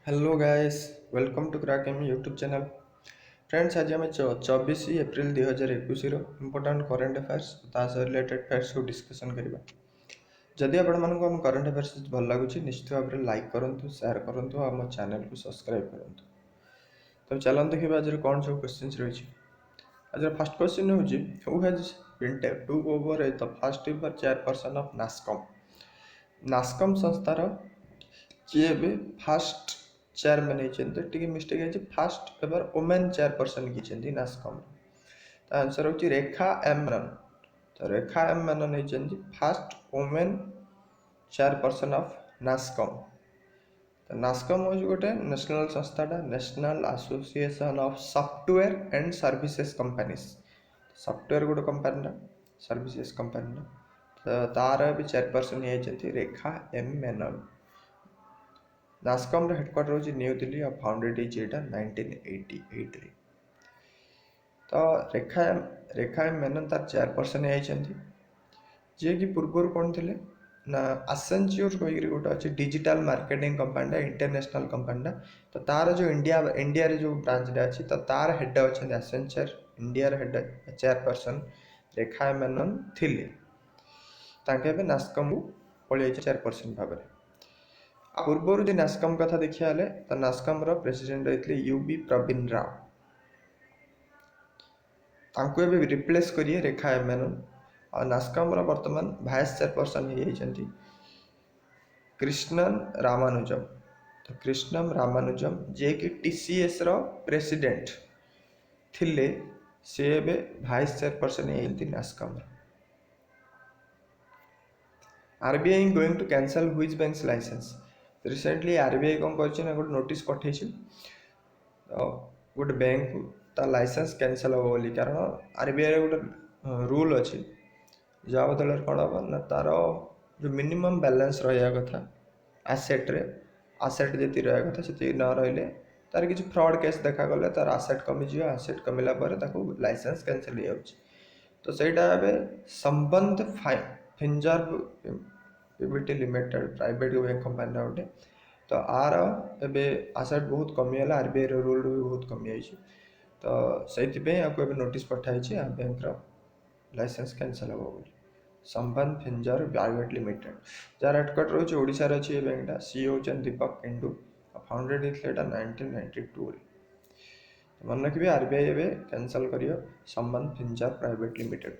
Hello guys, welcome to crack M YouTube channel. Friends, आज आम 24 April 2021 important current affairs related facts को discussion करवा। जदि आपण आम करेन्ट अफेयर्स भल लगुच निश्चित भाव में लाइक करूँ, शेयर करूँ और आम चैनल को सब्सक्राइब करूँ। तो चलो देखिए आज कौन सब क्वेश्चन रही। आज फर्स्ट क्वेश्चन हूँ who has been to over the first ever chairperson of NASSCOM. NASSCOM संस्थार किए भी फास्ट चेयरमैन होती मिस्टेक है फास्ट एवर वुमेन चेयरपर्सन की नास्कम। तो आंसर हूँ रेखा एम मेनन। तो रेखा एम मेनन होती first women chairperson of NASSCOM. तो नास्कम हूँ गोटे नेशनल संस्थाटा, national association of software and services companies. Software गोटे कंपानी, सर्विसेज कंपानी। तो तार भी चेयरपर्सन होती रेखा एम मेनन। नास्कॉम हेडक्वार्टर हूँ न्यू दिल्ली और फाउंडेड इज 1988। तो रेखा एम मेनन तार चेयरपर्सन होती जी कि पूर्वर कौन थे ना एसेंच्योर कहीकि गोटे अच्छे डिजिटल मार्केटिंग कंपानीटा, इंटरनेशनल कंपानीटा। तो तार जो इंडिया रे जो ब्रांचटा अच्छी तो तार हेड अच्छा एसेंचर इंडिया हेड चेयरपर्सन रेखा एम मेनन थिले। तांके नास्कम को पलि चेयरपर्सन भाव में। पूर्व जो नास्कम कथा देखा तो नास्कम प्रेसिडेंट रही यूबी प्रवीण राव। तांको एबे रिप्लेस करिए रेखा एम मेनन। और नास्कम वर्तमान भाइस चेयरपर्सन होती कृष्णन रामानुजम। तो कृष्णम रामानुजम जे कि टीसीएस प्रेसिडेंट थिले, से एबे भाइस चेयरपर्सन होती NASSCOM. RBI going to cancel which banks licence. Recently RBI कौन कर गोटे नोटिस पठे गोटे बैंक ता लाइसेंस कैंसल हम बोली। कारण आरबीआई गोटे रूल अच्छी जहाँ बदल कौन हम ना तार जो मिनिमम बैलेंस रहा कथा आसेट्रे, आसेट जी रहा कथा से न रही तार किसी फ्रॉड केस देखागले तार आसेट कमिज, आसेट कमिला लाइसेंस कैंसल हो जाऊँगी। तो सहीटा Sambandh Finserve PVT limited private bank company गोटे। तो आर एबे आसेट बहुत कमिगला, आरबीआई रूल भी बहुत कमी जाइए। तो से आपको नोटिस पठाई बैंक लाइसेंस कैंसल हम बोली। संबंध Finserve private limited jar headquarter हूँ ओडिशा अच्छी बैंकटा। सी होती दीपक केंडू, फाउंडेड होता 1992। मन रखिए आरबीआई एवं कैंसल कर Sambandh Finserve private limited.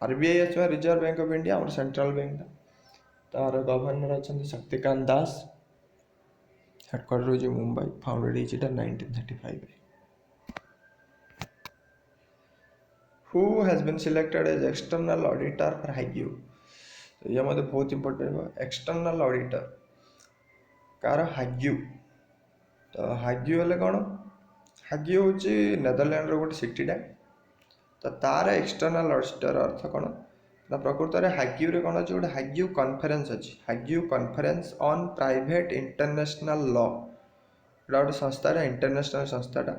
RBI अच्छा रिजर्व बैंक ऑफ इंडिया और सेंट्रल बैंक। तार गवर्नर अच्छा शक्तिकांत दास, हेडक्वार्टर हूँ मुंबई, फाउंडेड होता 1935। Who has been selected as external auditor for Hague. तो ये मतलब बहुत इंपोर्टेंट एक्सटर्नल ऑडिटर कार हाइग्यू। तो हाइग्यू हेल्ले कौन, हाइग्यू हूँ नेदरलैंड गोटे सिटीटा। तो तार एक्सटर्नल ऑडिटर अर्थ कौन ना प्रकृत में हाइग्यू रे कौन अच्छे गोटे हाइग्यू कॉन्फ्रेंस अच्छी, Hague conference on private international law. गोटे संस्था इंटरनेशनल संस्थाटा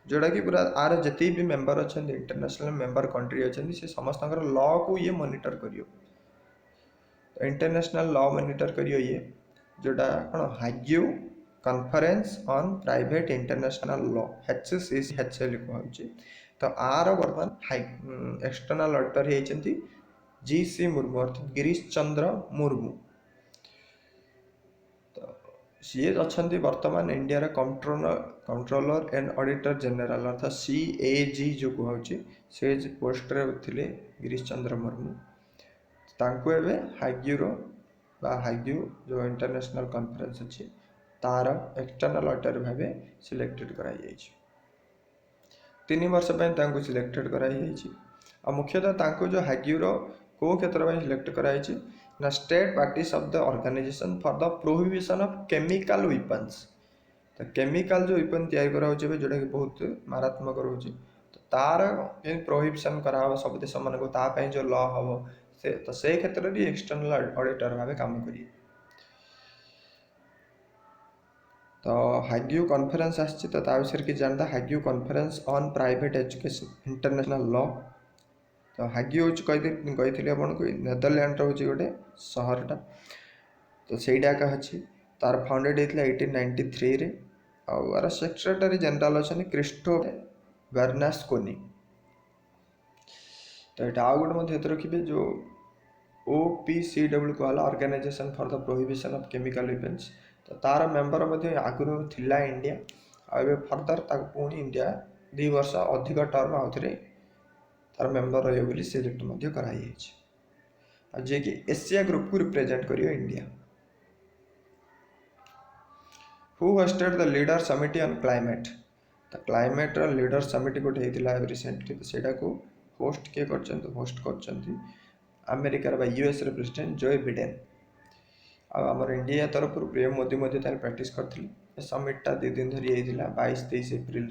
जोटा कि पूरा आर जिते भी मेंबर अच्छा इंटरनेशनल मेंबर कंट्री अच्छा से समस्त लॉ को ये मॉनिटर करियो। तो इंटरनेशनल लॉ मॉनिटर करियो ये जोटा कौन Hague conference on private international law HCCHL कहूँ। तो आर बर्तमान एक्सटर्नल ऑडिटर होती GC मुर्मू अर्थात गिरीश चंद्र मुर्मू। तो सी अच्छा बर्तमान India controller and auditor general अर्थात CAG जो कहूँ से पोस्ट थे गिरीश चंद्र मुर्मू। तांको एबे हाइग्यूरो हाइग्यू जो इंटरनेशनल कॉन्फ्रेंस अच्छी तार एक्सटर्नल ऑडिटर भाव सिलेक्टेड कराई 3 वर्ष सिलेक्टेड कराई। और मुख्यतः जो हाइग्यूरो को क्षेत्र सिलेक्ट कराई ना state practice of the organisation for the prohibition of chemical weapons. तो केमिकल जो वेपन तैयारी कराऊँचे जोटा कि बहुत मारात्मक रोचे। तो तार प्रोहिबिशन करा सब देश मान जो लॉ हम से तो से क्षेत्र में एक्सटर्नल ऑडिटर भाव काम करिए। तो हाइग्यू कॉन्फ्रेंस आसी तो विषय कि जानता Hague conference on private education international law. तो हाइग्यू कही आपको नेदरलैंड हूँ गोटे सहरटा। तो सहीटा क्या अच्छी तार फाउंडेड होता 1893 रे और सेक्रेटरी जनरल अच्छा क्रिस्टो बेर्नास्कोनी। तो ये आउ गोटे रखिए जो OPCW कहला organisation for the prohibition of chemical weapons. तो तार मेंबर आगुरी थिला इंडिया आबे फर्दर पुणी इंडिया 2 वर्ष अधिक टर्म आउ थे तार मेंबर रही सिलेक्ट कराई जे कि एशिया ग्रुप को रिप्रेजेंट करियो India. Who hosted the leader summit on climate. तो क्लाइमेट लीडर समिट गोटे होता है रिसेंटली, तो सेटा को होस्ट किए होस्ट कर अमेरिकार US प्रेसिडेंट जो बिडेन। आमर इंडिया तरफ पीएम मोदी प्रैक्टिस करते समिटा 2 दिन धरी 22-23 एप्रिल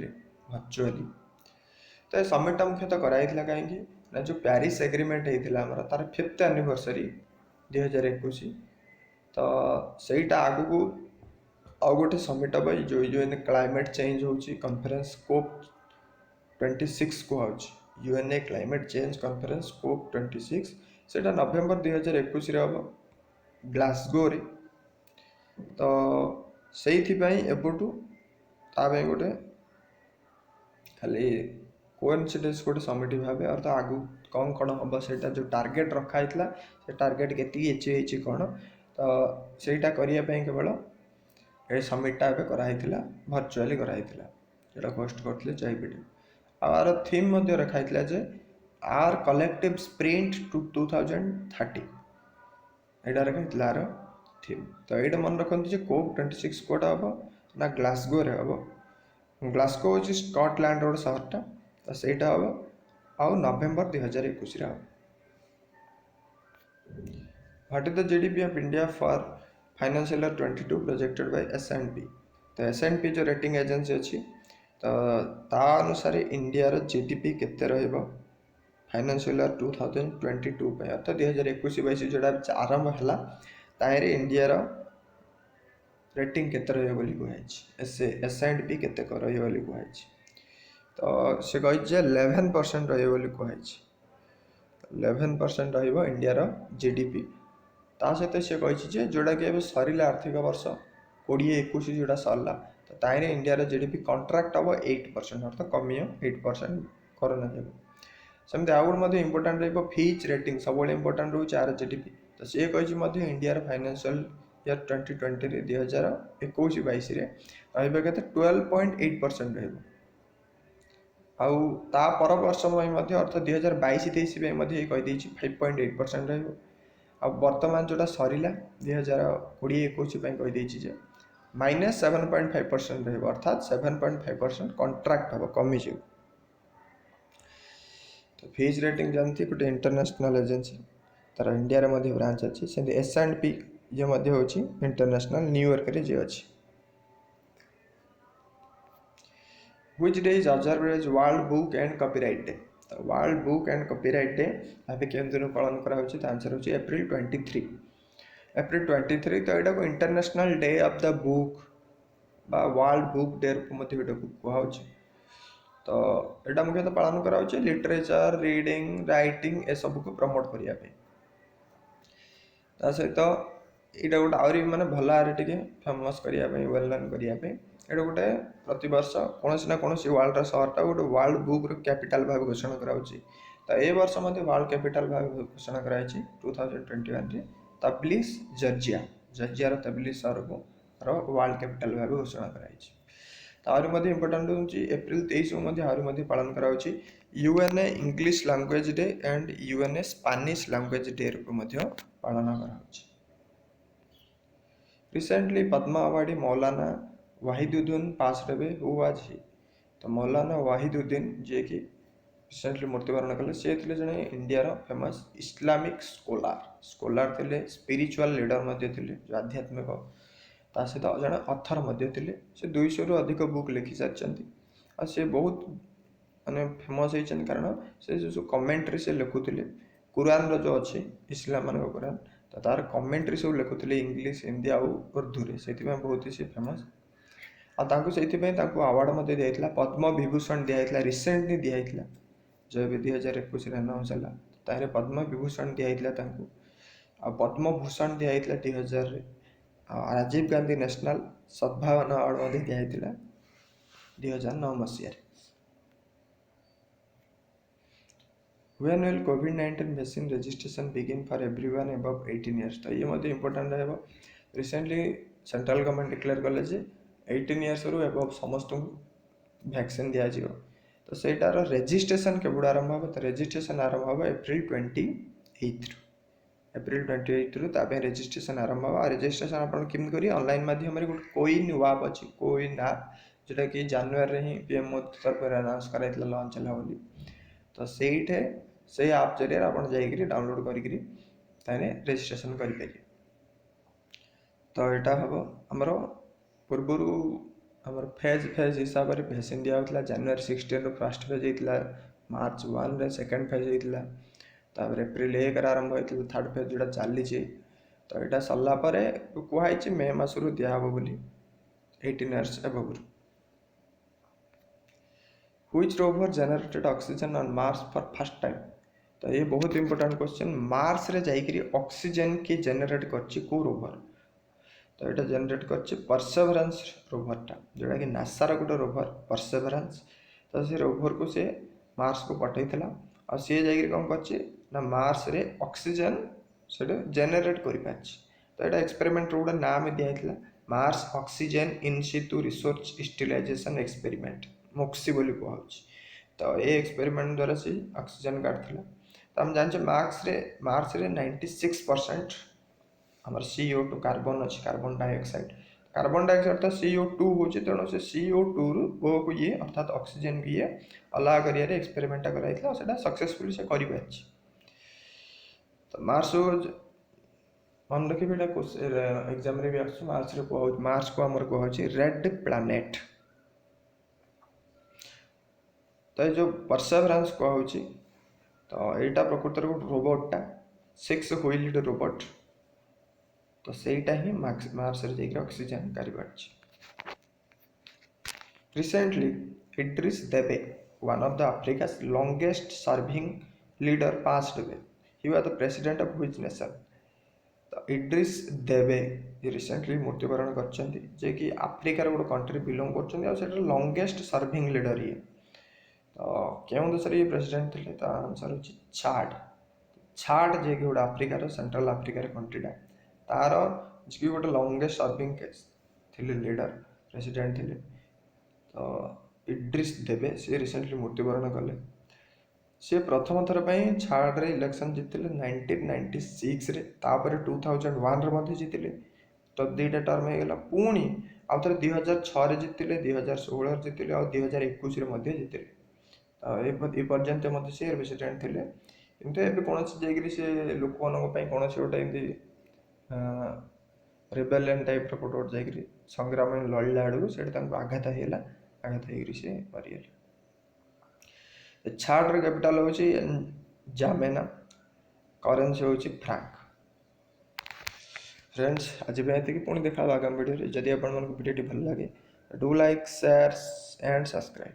भर्चुआली। तो ये समिटा मुख्यतः कराई कहीं जो पेरिस एग्रीमेंट होता तार 5th एनिवर्सरी 2021। तो सहीटा आगु को आउ गोटे समिट हम जो यूएन क्लाइमेट चेंज होची कॉन्फ्रेंस COP26 कहूँ UNA climate change conference COP26 सेटा नवेम्बर 2021 हम ग्लासगो रे। तो से एबटू गोटे खाली कोइंसिडेंस गोटे समिट भाव अर्थ आगु कौन कौन हम से जो टार्गेट रखाई से टार्गेट के अचीव कौन तो सहीटा करने केवल ये समिटा एवं कराई भर्चुआली कराई जोटा होस्ट करते जय बिडेन। आर थीम रखाई जे आर कलेक्टिव स्प्रिंट टू 2030 यहाँ रखाई आर थीम। तो ये मन रखते COP26 कोटा हम ना ग्लासगो रे हम। ग्लासगो हूँ स्कॉटलैंड रोड सहरटा तो सहीटा हम आउ नवेम्बर 2021 हम। What is the GDP of India for financial year 22 projected by S&P। तो S&P जो रेटिंग एजेंसी अच्छी तो ता अनुसार इंडिया रो GDP केते रहइबो फाइनेंशियल ईयर 2022 पे अर्थात 2021-22 जोड़ा आरंभ हला तारे इंडिया रो रेटिंग केते रहइबो बोली कहै S&P केते रहइबो बोली कहै। तो से कहै जे 11% रहइबो बोली कहै 11% रहइबो इंडिया रो GDP। ता सहित से कही जोड़ा कि अब सरला आर्थिक वर्ष 2021 जोड़ा सरला तो ताइने इंडिया GDP कंट्राक्ट हम 8% अर्थात कमी 8% कोरोना जब सेमती आउ गोटे इंपोर्टाट रही फिच रेटिंग सब इंपोर्टाट रोचे आर GDP। तो सी कही इंडिया फाइनेंशियल ईयर 2020 2021-22 रही 12.8% रही ता पर वर्ष अर्थात 2022-23 कहीदे 5.8% रही। वर्तमान जोटा सरला 2020-21 कहीदे -7.5% रही अर्थात 7.5% कंट्राक्ट हम कमी जो। तो फिच रेटिंग जानती गोटे इंटरनेशनल एजेंसी तार इंडिया रे ब्रांच अच्छी से S&P जो होची इंटरनेशनल न्यूयॉर्क रे जे अच्छी। Which day is observed as world book and copyright day. तो world book and copyright day भाभी केम दिन पालन करा होची त आंसर होची April 23। April 23 तो यहाँ को international day of the book बा वर्ल्ड बुक डे कहूँ। तो यहाँ मुख्यतः पालन करा लिटरेचर रीडिंग राइटिंग ए सब को प्रमोट करने सहित यहाँ गोटे आहरी मानने भल टे फेमस करने वेल नोन करने ये गोटे प्रत वर्ष कौन ना कौन वर्ल्ड सहरटा गोटे वर्ल्ड बुक कैपिटल भाव घोषणा कराऊँच। तो ये वर्ष वर्ल्ड कैपिटल भाव घोषणा कराई 2021 तब्लिस जर्जिया जर्जियार तब्लिस सहर को वर्ल्ड कैपिटल भाव घोषणा कराई। तो आहरी इंपोर्टाट हूँ April 23 को आहरी पालन कराऊँच UN English language day and UN Spanish language day को पालन कराऊँच। रिसेंटली पद्मा अवार्डी मौलाना वाहिदुद्दीन पास रहे हु वाज ही। तो मौलाना वाहिदुद्दीन जे कि रिसेंटली मृत्युवरण कले से जड़े इंडिया फेमस इस्लामिक स्कोलार थे स्पिरिचुअल लीडर थे जो आध्यात्मिक ता सहित जड़े अथर थे से 200 रु अधिक बुक लिखि सारी और से बहुत माने फेमस होती कारण से जो कमेंट्री से लिखुले कुरान रो जो अच्छी इस्लाम मान कुरान तो तार कमेंट्री सब लिखुले इंग्लिश हिंदी आउ उर्दू रे से बहुत ही से फेमस आवार्ड दिया पद्म विभूषण दिया रिसेंटली दिया जो 2021 अनाउंस है तारे पद्म विभूषण दिया आ पद्म भूषण दिया 2000 राजीव गांधी नेशनल सद्भावना अवार्ड दिया 2009 मसीह। When will COVID-19 vaccine registration begin for everyone above 18 years? तो ये मत इम्पोर्टाट है। रिसेंटली सेंट्रल गवर्नमेंट डिक्लेयर कले 18 इयर्स रु एबव समस्त वैक्सीन दिया जाव। तो सेटार रेजिस्ट्रेशन केवल आरंभ हो, तो रेजिस्ट्रेशन आरंभ हो एप्रिल 28 एप्रिल 28 रु ताप रेजिस्ट्रेशन आरंभ हो। रेजिस्ट्रेशन आप केमी करेंगे ऑनलाइन माध्यम गोटे कोइन वाप अच्छी कोइन आप जोटा कि जनवरी ही पीएम मोदी तरफ अनाउंस कराइला लॉन्च है बोली। तो सेठे से आप जरिए आप डाउनलोड करी रेजिस्ट्रेशन करेंगे। तो यहाँ हम आमर पूर्वर आमर फेज हिसाब से वैक्सीन दिया होता जनवरी 16 फर्स्ट फेज होता, मार्च 1 रे सेकेंड फेज होता, तापर एप्रिल 1 आरंभ होता थर्ड फेज जोटा चली। तो यहाँ सरलापर कहुई मे मस दिहब बोली 18 years above. Which rover generated oxygen on Mars for first time? तो ये बहुत इंपोर्टेंट क्वेश्चन। मार्स रे जाइकरी ऑक्सीजन की जनरेट करछि को रोवर? तो ये जनरेट करछि परसेवरेंस रोवरटा, जोटा कि नासा रो गोटे रोवर परसेवरेंस। तो से रोवर को से मार्स को पठाइथिला और सी जाइकरी कौन करछि ना मार्स रे ऑक्सीजन से जनरेट करि पाछि। तो ये एक्सपेरिमेंट रो गोटे नाम दिया Mars oxygen in situ research utilization experiment MOXIE बोली कहूँ। तो ये एक्सपेरिमेंट द्वारा से ऑक्सीजन काढ़ला। तो हम जानते मार्स रे 96% आम CO2 कार्बन अच्छी कार्बन डाइऑक्साइड तो CO2 हो, तेणु से CO2 रु को ये अर्थात ऑक्सीजन भी ये अला कर एक्सपेरिमेंट कराइला सक्सेसफुली से कर। तो मार्स मन रखिए एग्जाम भी मार्स मार्स को आमर कहुँ रेड प्लानेट। तो ये जो परसेवरेंस कहूँ तो यहाँ प्रकृत गोटे रोबोटा 6 व्हील्ड रोबोट। तो सहीटा ही मार्स रे जाइए ऑक्सीजन कर। Recently Idriss Deby one of the Africa's longest serving leader passed away. He was the president of which nation? तो इड्रिस देबे ये रिसेंटली मृत्युवरण कर कि आफ्रिकार गोटे कंट्री बिलोंग कर लॉन्गेस्ट सर्विंग लीडर ये। तो क्यों देश ये प्रेसिडेंट थे? तो आंसर हो छाड़ जे कि गोटे आफ्रिकार सेंट्रल आफ्रिकार कंट्रीटा तार जी गोटे लॉन्गेस्ट सर्विंग थे लीडर प्रेसिडेंट थे। तो इड्रिस देबे सी रिसेंटली मृत्युवरण कले। सी प्रथम थर पर छाड़ रे इलेक्शन जीते 1996 रे, तापर 2001 रे जीतिले। तो 2टा टर्म होगा पुणी आउ थे 2006 जीतिले, 2016 जीतिले और 2021 जीतिले। पर्यंत मत सी प्रेसिडेंट थे। किंतु एबे कौन से लोक मान कौन गोटे एमती रेबेलियन टाइप रोट जाकि संग्राम लड़ला आड़ू से आघात होगा, आघात हो सी मरीगले। छाड़ कैपिटल हूँ जामेना, करेन्सी हूँ फ्रांक। फ्रेंड्स आज ये पुणी देखा आगामी वीडियो। जदि आपको वीडियो भल लगे do like share and subscribe.